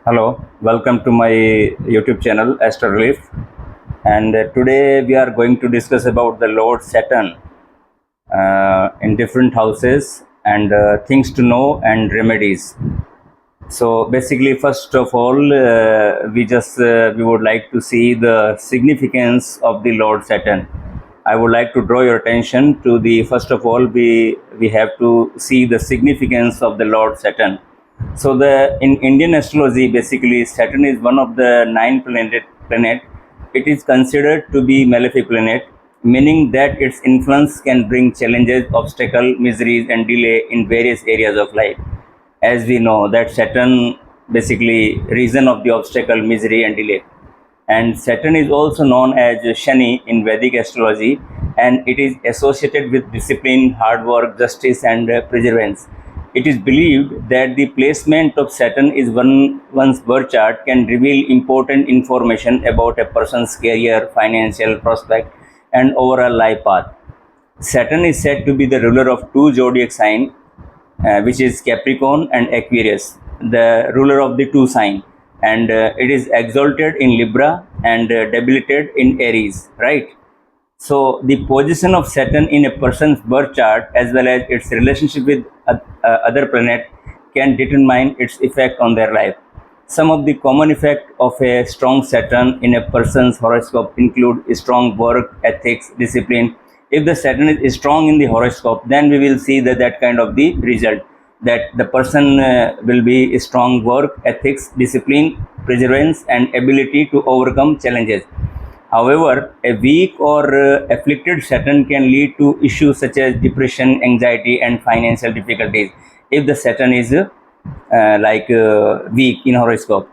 Hello, welcome to my YouTube channel Astro Relief. And today we are going to discuss about the Lord Saturn in different houses and things to know and remedies. So basically, first of all, we would like to see the significance of the Lord Saturn. I would like to draw your attention to the first of all we have to see the significance of the Lord Saturn. So the in Indian astrology, basically Saturn is one of the nine planet. It is considered to be malefic planet, meaning that its influence can bring challenges, obstacle, miseries, and delay in various areas of life. As we know that Saturn basically reason of the obstacle, misery, and delay. And Saturn is also known as Shani in Vedic astrology, and it is associated with discipline, hard work, justice, and perseverance. It is believed that the placement of Saturn is one's birth chart can reveal important information about a person's career, financial prospect, and overall life path. Saturn is said to be the ruler of two zodiac signs, which is Capricorn and Aquarius, the ruler of the two signs, and it is exalted in Libra and debilitated in Aries, right? So the position of Saturn in a person's birth chart as well as its relationship with other planet can determine its effect on their life. Some of the common effect of a strong Saturn in a person's horoscope include strong work, ethics, discipline. If the Saturn is strong in the horoscope, then we will see that kind of the result, that the person will be strong work, ethics, discipline, perseverance, and ability to overcome challenges. However, a weak or afflicted Saturn can lead to issues such as depression, anxiety, and financial difficulties if the Saturn is weak in horoscope.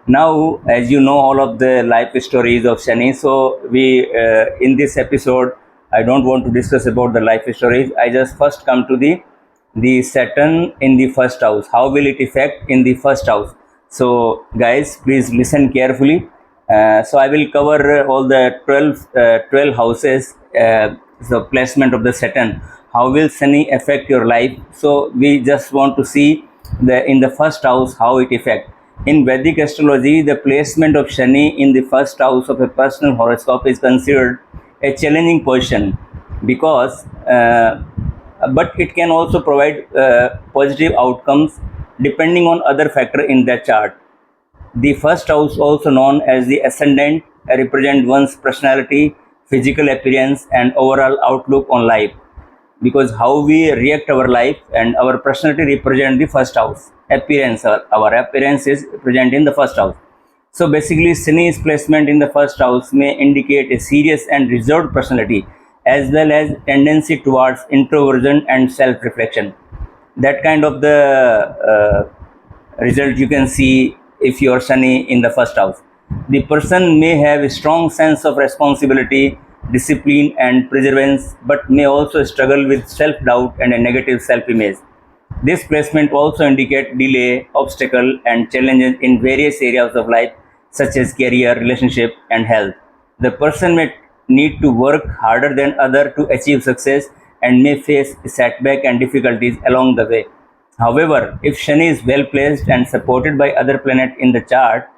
Now, as you know, all of the life stories of Shani. So, we in this episode, I don't want to discuss about the life stories. I just first come to the Saturn in the first house. How will it affect in the first house? So, guys, please listen carefully. So I will cover all the 12 houses, the placement of the Saturn. How will Shani affect your life? So we just want to see in the first house how it affects. In Vedic astrology, the placement of Shani in the first house of a personal horoscope is considered a challenging position because, but it can also provide positive outcomes depending on other factor in the chart. The first house, also known as the ascendant, represents one's personality, physical appearance, and overall outlook on life. Because how we react our life and our personality represent the first house. Our appearance is present in the first house. So basically, Shani's placement in the first house may indicate a serious and reserved personality, as well as tendency towards introversion and self-reflection. That kind of the result you can see if you are Shani in the first house. The person may have a strong sense of responsibility, discipline, and perseverance, but may also struggle with self-doubt and a negative self-image. This placement also indicates delay, obstacle, and challenges in various areas of life, such as career, relationship, and health. The person may need to work harder than others to achieve success and may face setback and difficulties along the way. However, if Shani is well placed and supported by other planets in the chart,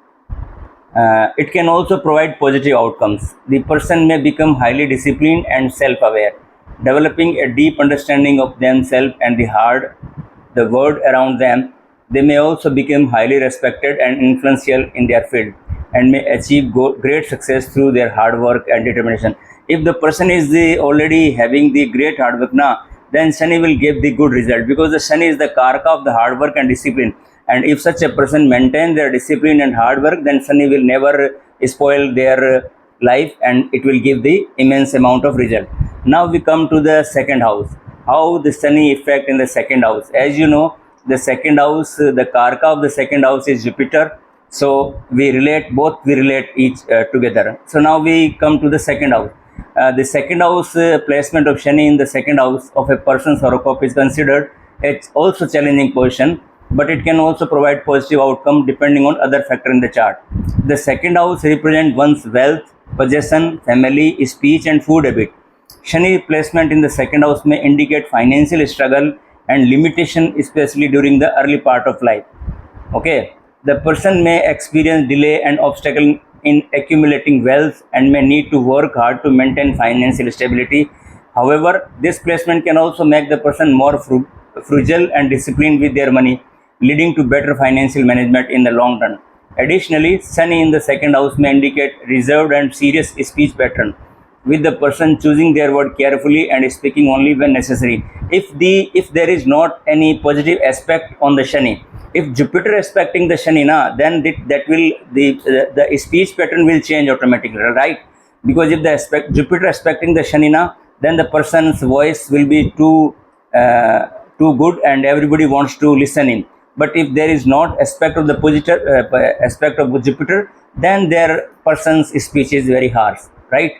it can also provide positive outcomes. The person may become highly disciplined and self-aware, developing a deep understanding of themselves and the world around them. They may also become highly respected and influential in their field and may achieve great success through their hard work and determination. If the person is already having the great hard work now, then Shani will give the good result, because the Shani is the karaka of the hard work and discipline. And if such a person maintain their discipline and hard work, then Shani will never spoil their life and it will give the immense amount of result. Now we come to the second house. How the Shani effect in the second house? As you know, the second house, the karaka of the second house is Jupiter. So we relate each together. So now we come to the second house. The second house placement of Shani in the second house of a person's horoscope is considered it's also challenging position, but it can also provide positive outcome depending on other factor in the chart. The second house represents one's wealth, possession, family, speech, and food habit. Shani placement in the second house may indicate financial struggle and limitation, especially during the early part of life. Okay. The person may experience delay and obstacle in accumulating wealth and may need to work hard to maintain financial stability. However, this placement can also make the person more frugal and disciplined with their money, leading to better financial management in the long run. Additionally, Sunny in the second house may indicate reserved and serious speech pattern, with the person choosing their word carefully and speaking only when necessary. If there is not any positive aspect on the Shani, if Jupiter aspecting the Shani, then the speech pattern will change automatically, right? Because if the Jupiter aspecting the Shani, then the person's voice will be too good and everybody wants to listen in. But if there is not aspect of the positive aspect of Jupiter, then their person's speech is very harsh, right?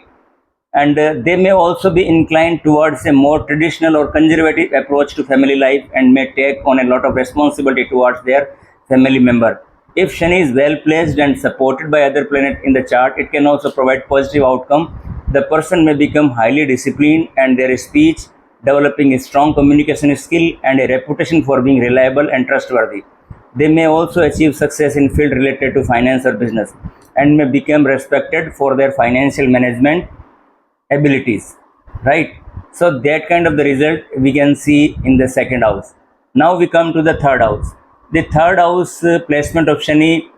And they may also be inclined towards a more traditional or conservative approach to family life and may take on a lot of responsibility towards their family member. If Shani is well placed and supported by other planets in the chart, it can also provide positive outcome. The person may become highly disciplined and their speech, developing a strong communication skill and a reputation for being reliable and trustworthy. They may also achieve success in field related to finance or business and may become respected for their financial management abilities, right? So that kind of the result we can see in the second house. Now we come to the third house. The third house placement of Shani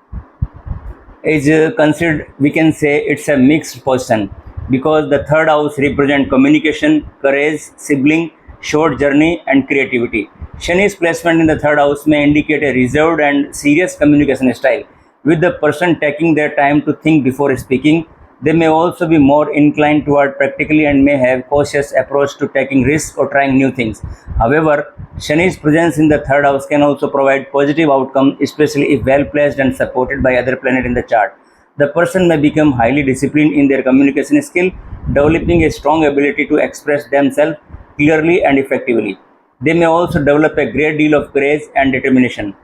is considered, we can say it's a mixed position, because the third house represent communication, courage, sibling, short journey and creativity. Shani's placement in the third house may indicate a reserved and serious communication style, with the person taking their time to think before speaking. They may also be more inclined toward practically and may have cautious approach to taking risks or trying new things. However, Shani's presence in the third house can also provide positive outcome, especially if well placed and supported by other planets in the chart. The person may become highly disciplined in their communication skill, developing a strong ability to express themselves clearly and effectively. They may also develop a great deal of courage and determination,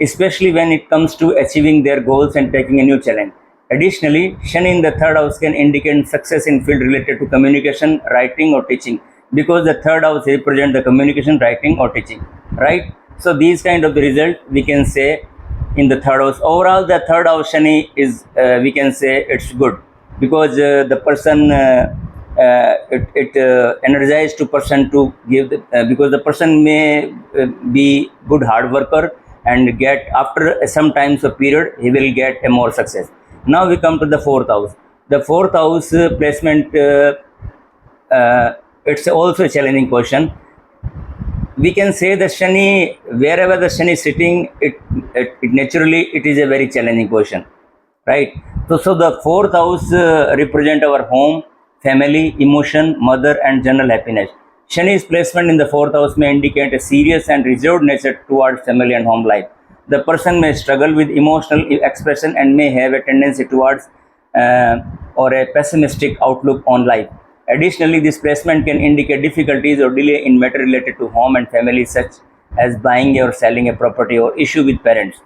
especially when it comes to achieving their goals and taking a new challenge. Additionally, Shani in the third house can indicate success in field related to communication, writing or teaching, because the third house represents the communication, writing or teaching, right? So these kind of the result we can say in the third house. Overall, the third house Shani is, we can say it's good, because the person energized to person to give because the person may be good hard worker and get after some times of period he will get a more success. Now we come to the fourth house. The fourth house placement, it's also a challenging question. We can say the Shani, wherever the Shani is sitting, it naturally it is a very challenging question, right? So the fourth house represent our home, family, emotion, mother and general happiness. Shani's placement in the fourth house may indicate a serious and reserved nature towards family and home life. The person may struggle with emotional expression and may have a tendency towards or a pessimistic outlook on life. Additionally, this placement can indicate difficulties or delay in matter related to home and family, such as buying or selling a property or issue with parents,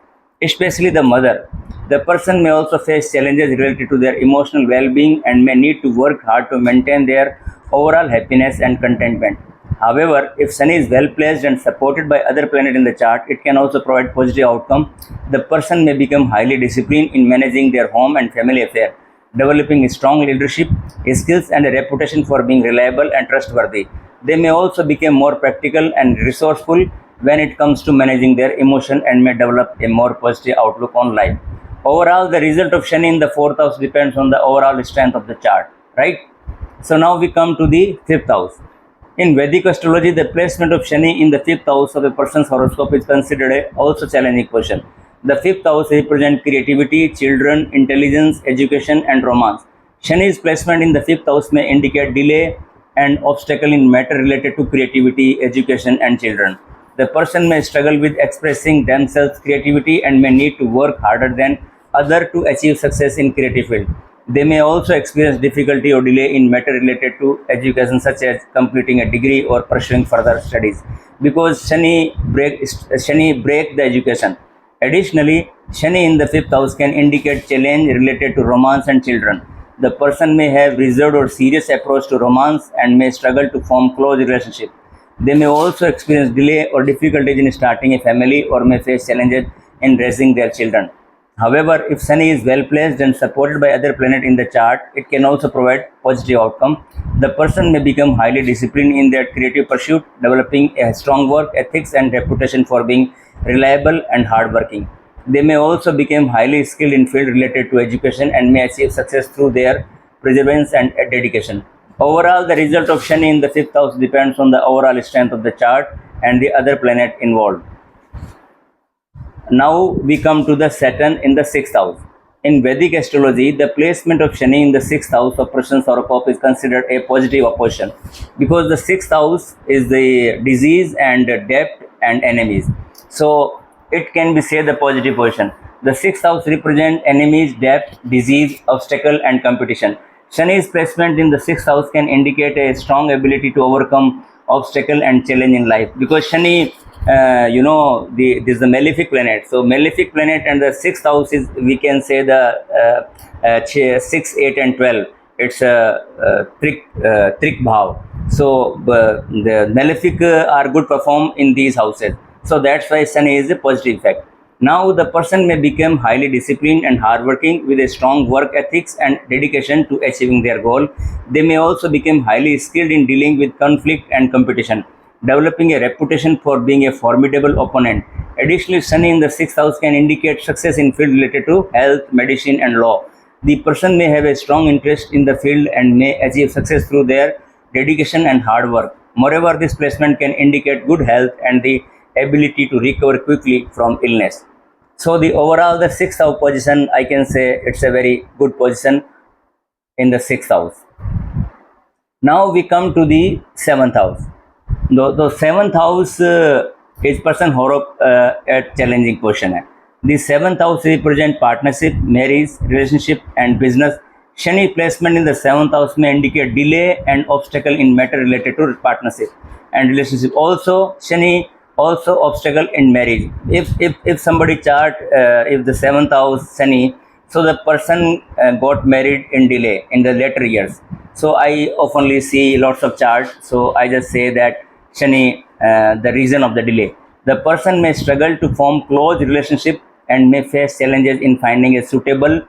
especially the mother. The person may also face challenges related to their emotional well-being and may need to work hard to maintain their overall happiness and contentment. However, if Sun is well placed and supported by other planets in the chart, it can also provide positive outcome. The person may become highly disciplined in managing their home and family affairs, developing strong leadership skills and a reputation for being reliable and trustworthy. They may also become more practical and resourceful when it comes to managing their emotion and may develop a more positive outlook on life. Overall, the result of Shani in the fourth house depends on the overall strength of the chart, right? So now we come to the fifth house. In Vedic astrology, the placement of Shani in the fifth house of a person's horoscope is considered a also challenging question. The fifth house represents creativity, children, intelligence, education, and romance. Shani's placement in the fifth house may indicate delay and obstacle in matter related to creativity, education, and children. The person may struggle with expressing themselves creativity and may need to work harder than others to achieve success in creative field. They may also experience difficulty or delay in matter related to education, such as completing a degree or pursuing further studies, because Shani break the education. Additionally, Shani in the fifth house can indicate challenge related to romance and children. The person may have reserved or serious approach to romance and may struggle to form close relationship. They may also experience delay or difficulties in starting a family or may face challenges in raising their children. However, if Shani is well placed and supported by other planets in the chart, it can also provide positive outcome. The person may become highly disciplined in their creative pursuit, developing a strong work ethics and reputation for being reliable and hardworking. They may also become highly skilled in field related to education and may achieve success through their perseverance and dedication. Overall, the result of Shani in the fifth house depends on the overall strength of the chart and the other planet involved. Now we come to the Saturn in the sixth house. In Vedic astrology, the placement of Shani in the sixth house of Prashant Horoscope is considered a positive opposition because the sixth house is the disease and debt and enemies. So it can be said the positive position. The sixth house represents enemies, debt, disease, obstacle, and competition. Shani's placement in the sixth house can indicate a strong ability to overcome obstacle and challenge in life because Shani, this is the malefic planet. So malefic planet and the sixth house is, we can say, the 6, 8, and 12. It's a trick bhav. So the malefic are good perform in these houses. So that's why Shani is a positive effect. Now the person may become highly disciplined and hardworking with a strong work ethics and dedication to achieving their goal. They may also become highly skilled in dealing with conflict and competition, developing a reputation for being a formidable opponent. Additionally, Shani in the sixth house can indicate success in field related to health, medicine, and law. The person may have a strong interest in the field and may achieve success through their dedication and hard work. Moreover, this placement can indicate good health and the ability to recover quickly from illness. So the overall the sixth house position, I can say it's a very good position in the sixth house. Now we come to the seventh house. The seventh house is person horoscope at challenging position. The seventh house represent partnership, marriage, relationship, and business. Shani placement in the seventh house may indicate delay and obstacle in matter related to partnership and relationship. Also, Shani also obstacle in marriage. If somebody chart if the seventh house Shani, so the person got married in delay in the later years. So I oftenly see lots of charts. So I just say that Shani, the reason of the delay. The person may struggle to form close relationship and may face challenges in finding a suitable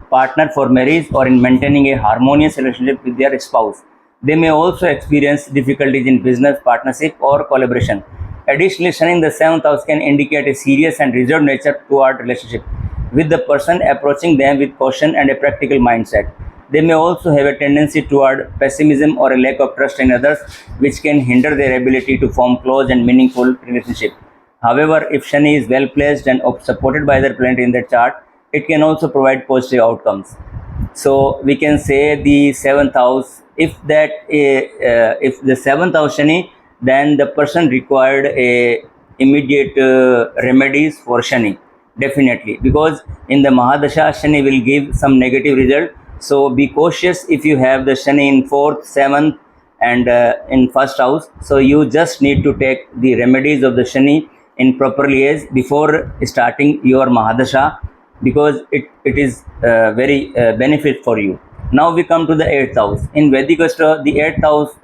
partner for marriage or in maintaining a harmonious relationship with their spouse. They may also experience difficulties in business partnership or collaboration. Additionally, Shani in the seventh house can indicate a serious and reserved nature toward relationship, with the person approaching them with caution and a practical mindset. They may also have a tendency toward pessimism or a lack of trust in others, which can hinder their ability to form close and meaningful relationship. However, if Shani is well placed and supported by other planet in the chart, it can also provide positive outcomes. So we can say the seventh house. If the seventh house Shani, then the person required a immediate remedies for Shani, definitely, because in the Mahadasha Shani will give some negative result. So be cautious if you have the Shani in fourth, seventh, and in first house. So you just need to take the remedies of the Shani in proper age before starting your Mahadasha, because it is very benefit for you. Now we come to the eighth house. In Vedic astrology, the eighth house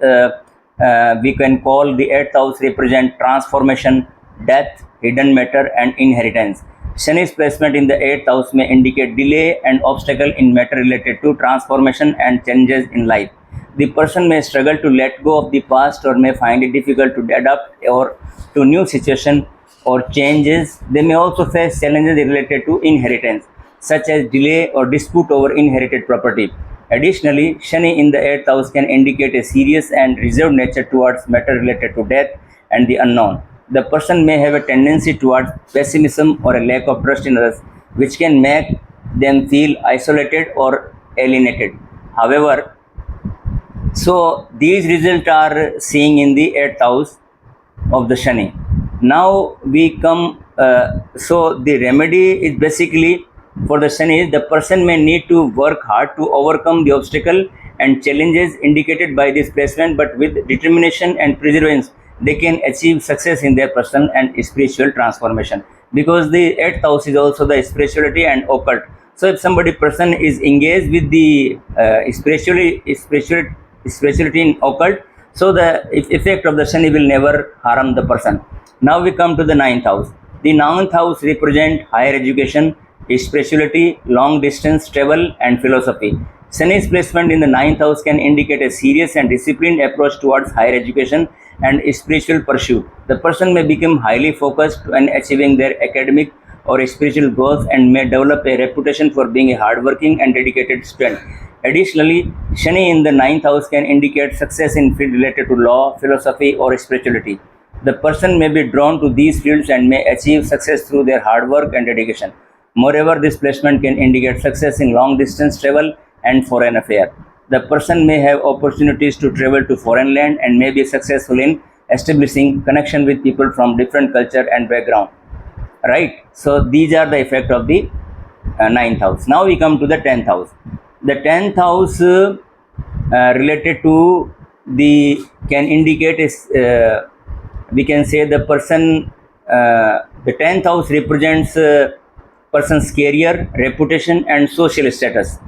we can call the eighth house represent transformation, death, hidden matter, and inheritance. Shani's placement in the eighth house may indicate delay and obstacle in matter related to transformation and changes in life. The person may struggle to let go of the past or may find it difficult to adapt or to new situation or changes. They may also face challenges related to inheritance, such as delay or dispute over inherited property. Additionally, Shani in the eighth house can indicate a serious and reserved nature towards matter related to death and the unknown. The person may have a tendency towards pessimism or a lack of trust in others, which can make them feel isolated or alienated. However, so these results are seeing in the eighth house of the Shani. Now we come, so the remedy is basically for the Shani, the person may need to work hard to overcome the obstacle and challenges indicated by this placement, but with determination and perseverance, they can achieve success in their personal and spiritual transformation. Because the eighth house is also the spirituality and occult. So if somebody person is engaged with the spirituality in occult, so the effect of the Shani will never harm the person. Now we come to the ninth house. The ninth house represents higher education, spirituality, long distance travel, and philosophy. Shani's placement in the ninth house can indicate a serious and disciplined approach towards higher education and spiritual pursuit. The person may become highly focused on achieving their academic or spiritual goals and may develop a reputation for being a hardworking and dedicated student. Additionally, Shani in the ninth house can indicate success in fields related to law, philosophy, or spirituality. The person may be drawn to these fields and may achieve success through their hard work and dedication. Moreover, this placement can indicate success in long distance travel and foreign affairs. The person may have opportunities to travel to foreign land and may be successful in establishing connection with people from different culture and background. Right? So these are the effect of the ninth house. Now we come to the 10th house. The 10th house related to the can indicate is we can say the person the 10th house represents person's career, reputation, and social status.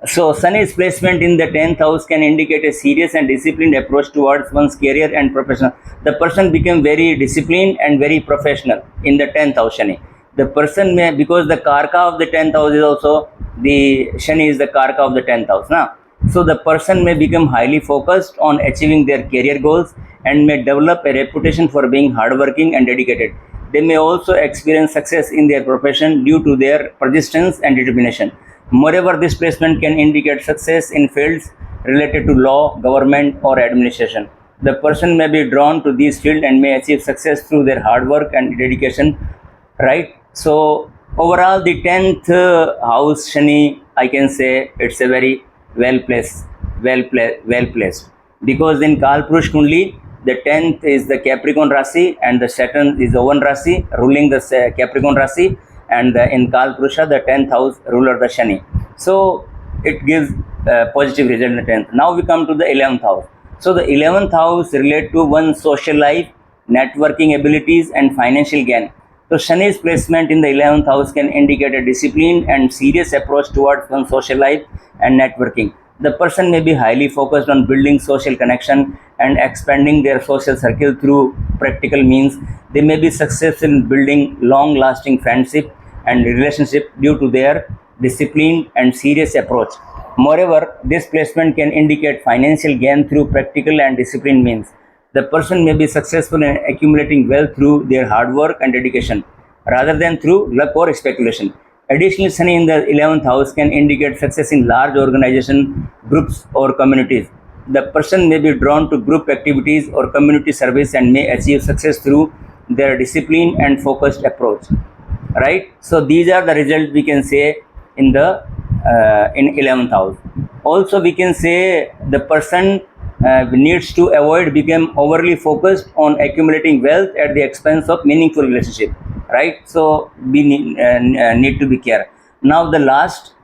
So Sun's placement in the 10th house can indicate a serious and disciplined approach towards one's career and professional. The person became very disciplined and very professional in the 10th house Shani. The person may, because the karka of the 10th house is also the Shani is the karka of the 10th house. Now, so the person may become highly focused on achieving their career goals and may develop a reputation for being hardworking and dedicated. They may also experience success in their profession due to their persistence and determination. Moreover, this placement can indicate success in fields related to law, government, or administration. The person may be drawn to these fields and may achieve success through their hard work and dedication. Right? So, overall, the 10th house Shani, I can say it's a very well placed, because in Kalpurush Kundli, the 10th is the Capricorn Rasi and the Saturn is Ovan Rasi, ruling the Capricorn Rasi, and in Kalpurusha, the 10th house ruler the Shani. So it gives positive result in the 10th. Now we come to the 11th house. So the 11th house relate to one's social life, networking abilities, and financial gain. So Shani's placement in the 11th house can indicate a disciplined and serious approach towards one's social life and networking. The person may be highly focused on building social connection and expanding their social circle through practical means. They may be successful in building long-lasting friendship and relationship due to their disciplined and serious approach. Moreover, this placement can indicate financial gain through practical and disciplined means. The person may be successful in accumulating wealth through their hard work and dedication rather than through luck or speculation. Additionally, Shani in the 11th house can indicate success in large organization, groups, or communities. The person may be drawn to group activities or community service and may achieve success through their discipline and focused approach. Right? So these are the results we can say in the in 11th house. Also, we can say the person needs to avoid become overly focused on accumulating wealth at the expense of meaningful relationship. Right? So we need to be careful. Now the last,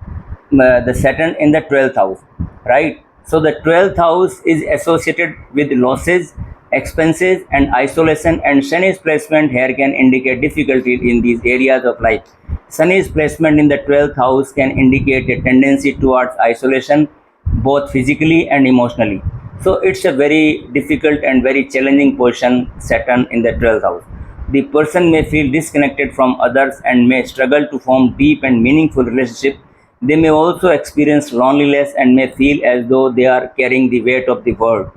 the Saturn in the 12th house. Right? So the 12th house is associated with losses, expenses, and isolation, and Shani's placement here can indicate difficulty in these areas of life. Shani's placement in the 12th house can indicate a tendency towards isolation, both physically and emotionally. So it's a very difficult and very challenging position, Saturn in the 12th house. The person may feel disconnected from others and may struggle to form deep and meaningful relationships. They may also experience loneliness and may feel as though they are carrying the weight of the world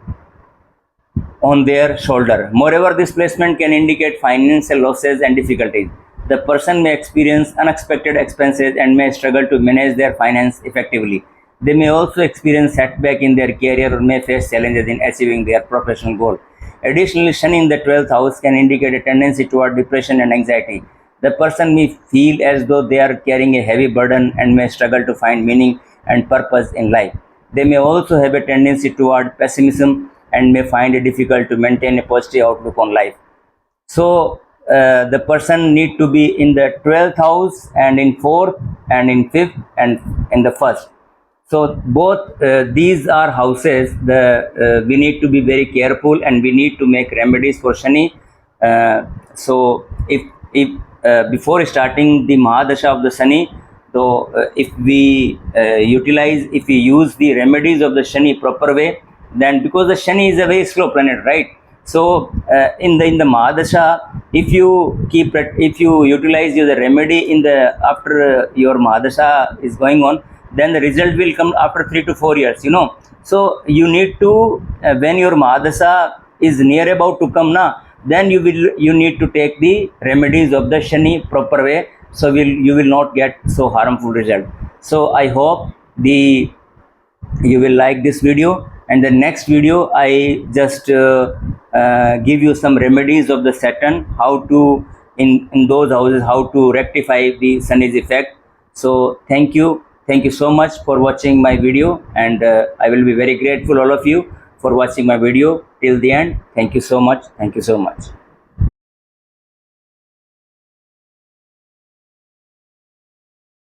on their shoulder. Moreover, this placement can indicate financial losses and difficulties. The person may experience unexpected expenses and may struggle to manage their finance effectively. They may also experience setback in their career or may face challenges in achieving their professional goal. Additionally, Shani in the 12th house can indicate a tendency toward depression and anxiety. The person may feel as though they are carrying a heavy burden and may struggle to find meaning and purpose in life. They may also have a tendency toward pessimism and may find it difficult to maintain a positive outlook on life. So the person need to be in the 12th house and in 4th and in 5th and in the 1st. So both these are houses. We need to be very careful and we need to make remedies for Shani. So if before starting the Mahadasha of the Shani, so if we if we use the remedies of the Shani proper way, then because the Shani is a very slow planet, right? So in the Mahadasha, if you utilize the remedy in the after your Mahadasha is going on, then the result will come after 3 to 4 years, so you need to when your Mahadasha is near about to come na, then you need to take the remedies of the Shani proper way, so you will not get so harmful result. So I hope you will like this video, and the next video I just give you some remedies of the Saturn, how to in those houses how to rectify the Shani's effect. So thank you so much for watching my video, and I will be very grateful all of you for watching my video till the end. Thank you so much.